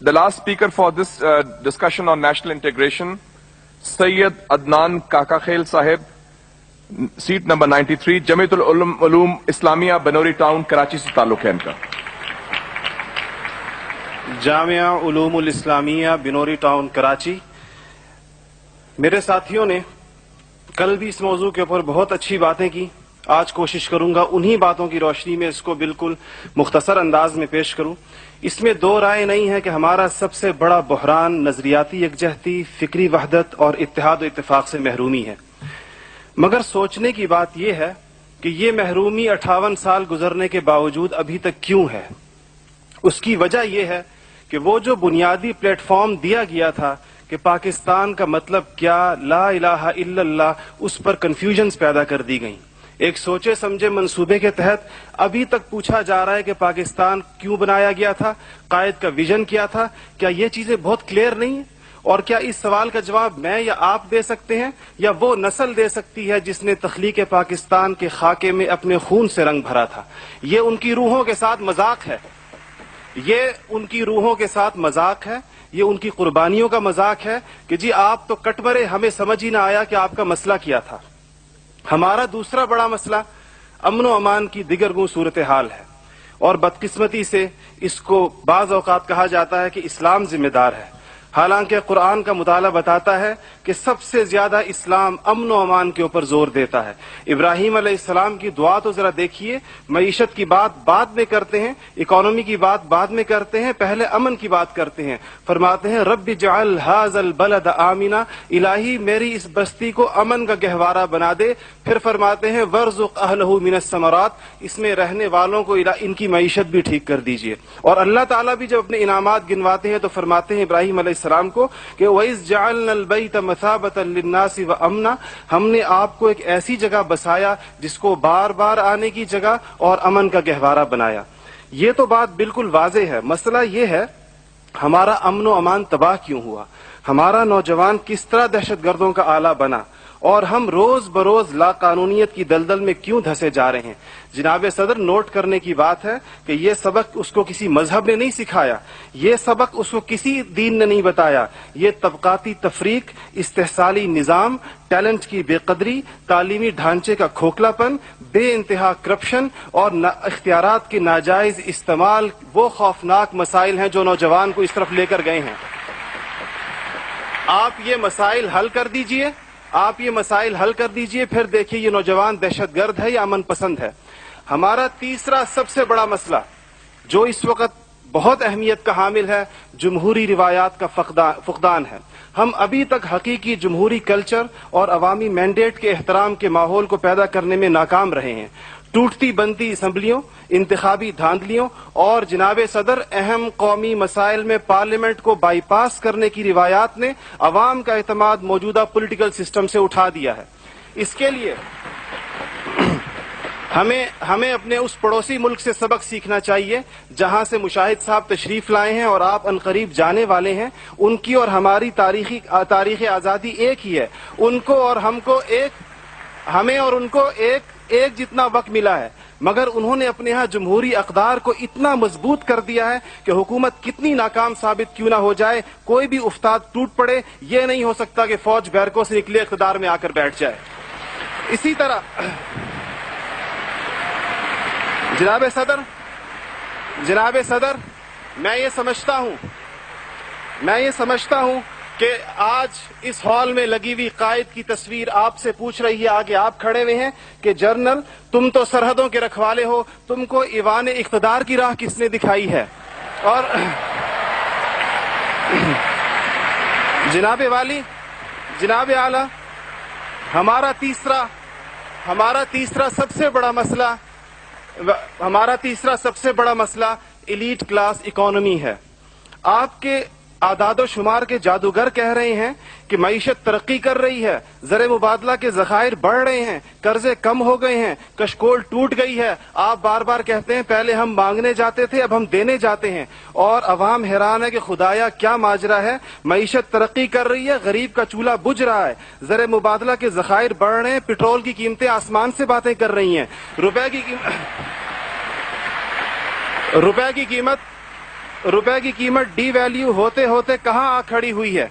The last speaker for this discussion on national integration, Sayyid Adnan Kakakhel Sahib, seat number 93, Jamiatul Ulum Islamia, Banori Town, Karachi se ताल्लुक है इनका. Jamia उलूमुल Islamia Binori town Karachi. मेरे साथियों ने कल भी इस मौजू के ऊपर बहुत अच्छी बातें की. आज कोशिश करूंगा उन्हीं बातों की रोशनी में इसको बिल्कुल मुख्तसर अंदाज में पेश करूं. इसमें दो राय नहीं है कि हमारा सबसे बड़ा बहरान नजरियाती यकजहती, फिक्री वहदत और इत्तेहाद व इत्तेफाक से महरूमी है. मगर सोचने की बात यह है कि ये महरूमी 58 साल गुजरने के बावजूद अभी तक क्यों है. उसकी वजह यह है कि वो जो बुनियादी प्लेटफॉर्म दिया गया था कि पाकिस्तान का मतलब क्या, ला इलाहा इल्लल्लाह, उस पर कंफ्यूजन्स पैदा कर दी गई. एक सोचे समझे मंसूबे के तहत अभी तक पूछा जा रहा है कि पाकिस्तान क्यों बनाया गया था, कायद का विजन क्या था. क्या ये चीजें बहुत क्लियर नहीं है? और क्या इस सवाल का जवाब मैं या आप दे सकते हैं या वो नस्ल दे सकती है जिसने तख्लीक पाकिस्तान के खाके में अपने खून से रंग भरा था. ये उनकी रूहों के साथ मजाक है. ये उनकी रूहों के साथ मजाक है. ये उनकी कुर्बानियों का मजाक है कि जी आप तो कट मरे, हमें समझ ही ना आया कि आपका मसला क्या था. हमारा दूसरा बड़ा मसला अमन व अमान की दिगर गूं सूरत हाल है. और बदकिस्मती से इसको बाज औकात कहा जाता है कि इस्लाम जिम्मेदार है. हालांकि कुरान का मुताला बताता है कि सबसे ज्यादा इस्लाम अमन व अमान के ऊपर जोर देता है. इब्राहीम अलैहिस्सलाम की दुआ तो जरा देखिए. मईशत की बात बाद में करते हैं, इकोनॉमी की बात बाद में करते हैं, पहले अमन की बात करते हैं. फरमाते हैं रब्बि जअल हाज़ल बलद आमिना, इलाही मेरी इस बस्ती को अमन का गहवारा बना दे. फिर फरमाते हैं वर्ज़ुक़ अहलहू मिनस समरात, इसमें रहने वालों को इनकी मईशत भी ठीक कर दीजिए. और अल्लाह ताला भी जब अपने इनामात गिनवाते हैं तो फरमाते हैं इब्राहीम अलैहिस्सलाम को कि वइज़ जअलनल बैत मसाबतन लिन्नासि व अमना, हमने आपको एक ऐसी जगह बसाया जिसको बार बार आने की जगह और अमन का गहवारा बनाया. ये तो बात बिल्कुल वाज़े है. मसला ये है हमारा अमन व अमान तबाह क्यों हुआ, हमारा नौजवान किस तरह दहशतगर्दों का आला बना, और हम रोज बरोज लाकानूनियत की दलदल में क्यों धंसे जा रहे हैं. जनाब सदर, नोट करने की बात है कि ये सबक उसको किसी मजहब ने नहीं सिखाया, ये सबक उसको किसी दीन ने नहीं बताया. ये तबकाती तफरीक, इस्तेहसाली निज़ाम, टैलेंट की बेकदरी, तालीमी ढांचे का खोखलापन, बे इंतहा करप्शन और इख्तियारात के नाजायज इस्तेमाल वो खौफनाक मसाइल हैं जो नौजवान को इस तरफ लेकर गए हैं. आप ये मसाइल हल कर दीजिए, आप ये मसाइल हल कर दीजिए, फिर देखिए ये नौजवान दहशतगर्द है या अमन पसंद है. हमारा तीसरा सबसे बड़ा मसला जो इस वक्त बहुत अहमियत का हामिल है, जमहूरी रिवायात का फुकदान है. हम अभी तक हकीकी जमहूरी कल्चर और अवामी मैंडेट के एहतराम के माहौल को पैदा करने में नाकाम रहे हैं. टूटती बनती असम्बलियों, इंतखाबी धांधलियों और जनाब सदर अहम कौमी मसाइल में पार्लियामेंट को बाईपास करने की रिवायात ने अवाम का एतमाद मौजूदा पॉलिटिकल सिस्टम से उठा दिया है. इसके लिए हमें अपने उस पड़ोसी मुल्क से सबक सीखना चाहिए जहां से मुशाहिद साहब तशरीफ लाए हैं और आप अनकरीब जाने वाले हैं. उनकी और हमारी तारीख आज़ादी एक ही है. उनको और हमको हमें और उनको एक जितना वक्त मिला है, मगर उन्होंने अपने यहाँ जमहूरी अक़दार को इतना मजबूत कर दिया है कि हुकूमत कितनी नाकाम साबित क्यों ना हो जाए, कोई भी उस्ताद टूट पड़े, ये नहीं हो सकता कि फौज बैरकों से निकले इक़्तिदार में आकर बैठ जाए. इसी तरह जनाब सदर, मैं ये समझता हूं कि आज इस हॉल में लगी हुई कायद की तस्वीर आपसे पूछ रही है, आगे आप खड़े हुए हैं कि जनरल तुम तो सरहदों के रखवाले हो, तुमको ईवान इख्तिदार की राह किसने दिखाई है. और जनाब आला, हमारा तीसरा सबसे बड़ा मसला एलीट क्लास इकोनॉमी है. आपके आदादो शुमार के जादूगर कह रहे हैं कि मईशत तरक्की कर रही है, ज़र मुबादला के ज़खायर बढ़ रहे हैं, कर्जे कम हो गए हैं, कशकोल टूट गई है. आप बार बार कहते हैं पहले हम मांगने जाते थे, अब हम देने जाते हैं. और अवाम हैरान है कि खुदाया क्या माजरा है. मईशत तरक्की कर रही है, गरीब का चूल्हा बुझ रहा है, ज़र मुबादला के ज़खायर बढ़ रहे हैं, पेट्रोल की कीमतें आसमान से बातें कर रही हैं, रुपए की روپے کی قیمت ڈی ویلیو ہوتے ہوتے کہاں آ کھڑی ہوئی ہے.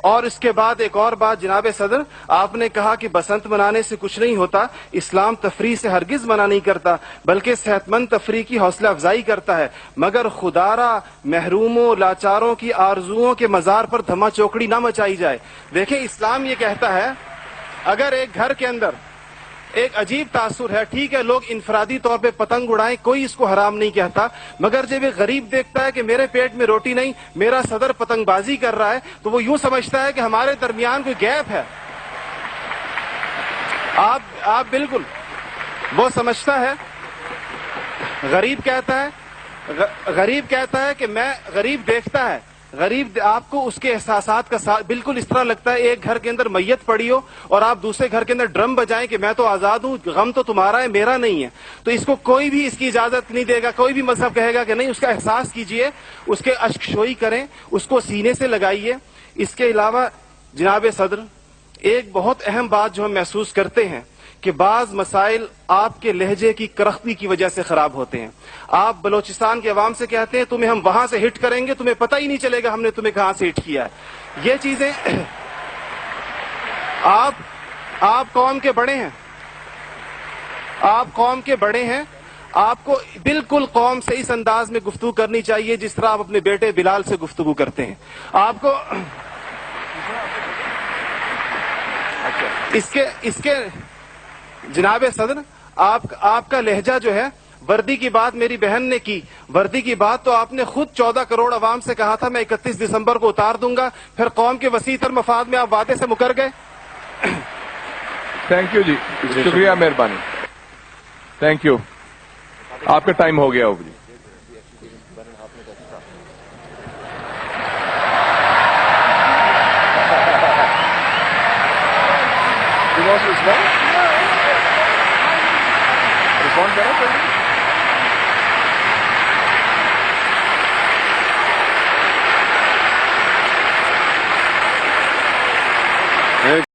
اور اس کے بعد ایک اور بات جناب صدر, آپ نے کہا کہ بسنت منانے سے کچھ نہیں ہوتا. اسلام تفریح سے ہرگز منع نہیں کرتا, بلکہ صحت مند تفریح کی حوصلہ افزائی کرتا ہے, مگر خدارا محروموں لاچاروں کی آرزوؤں کے مزار پر دھما چوکڑی نہ مچائی جائے. دیکھیں اسلام یہ کہتا ہے اگر ایک گھر کے اندر ایک عجیب تاثر ہے, ٹھیک ہے لوگ انفرادی طور پہ پتنگ اڑائیں, کوئی اس کو حرام نہیں کہتا, مگر جب ایک غریب دیکھتا ہے کہ میرے پیٹ میں روٹی نہیں, میرا صدر پتنگ بازی کر رہا ہے, تو وہ یوں سمجھتا ہے کہ ہمارے درمیان کوئی گیپ ہے. آپ بالکل وہ سمجھتا ہے, غریب کہتا ہے کہ میں, غریب دیکھتا ہے, غریب آپ کو اس کے احساسات کا بالکل اس طرح لگتا ہے ایک گھر کے اندر میت پڑی ہو اور آپ دوسرے گھر کے اندر ڈرم بجائیں کہ میں تو آزاد ہوں, غم تو تمہارا ہے میرا نہیں ہے. تو اس کو کوئی بھی اس کی اجازت نہیں دے گا, کوئی بھی مذہب کہے گا کہ نہیں, اس کا احساس کیجئے, اس کے اشک شوئی کریں, اس کو سینے سے لگائیے. اس کے علاوہ جناب صدر ایک بہت اہم بات جو ہم محسوس کرتے ہیں کہ بعض مسائل آپ کے لہجے کی کرختی کی وجہ سے خراب ہوتے ہیں. آپ بلوچستان کے عوام سے کہتے ہیں تمہیں ہم وہاں سے ہٹ کریں گے, تمہیں پتہ ہی نہیں چلے گا ہم نے تمہیں کہاں سے ہٹ کیا ہے. یہ چیزیں آپ قوم کے بڑے ہیں, آپ کو بالکل قوم سے اس انداز میں گفتگو کرنی چاہیے جس طرح آپ اپنے بیٹے بلال سے گفتگو کرتے ہیں. آپ کو اس کے جناب صدر آپ کا لہجہ جو ہے, وردی کی بات میری بہن نے کی, وردی کی بات تو آپ نے خود 14 کروڑ عوام سے کہا تھا میں 31 دسمبر کو اتار دوں گا, پھر قوم کے وسیع تر مفاد میں آپ وعدے سے مکر گئے. تھینک یو جی, شکریہ, مہربانی, تھینک یو. آپ کا ٹائم ہو گیا ہوگا جی. رسپونڈ کریں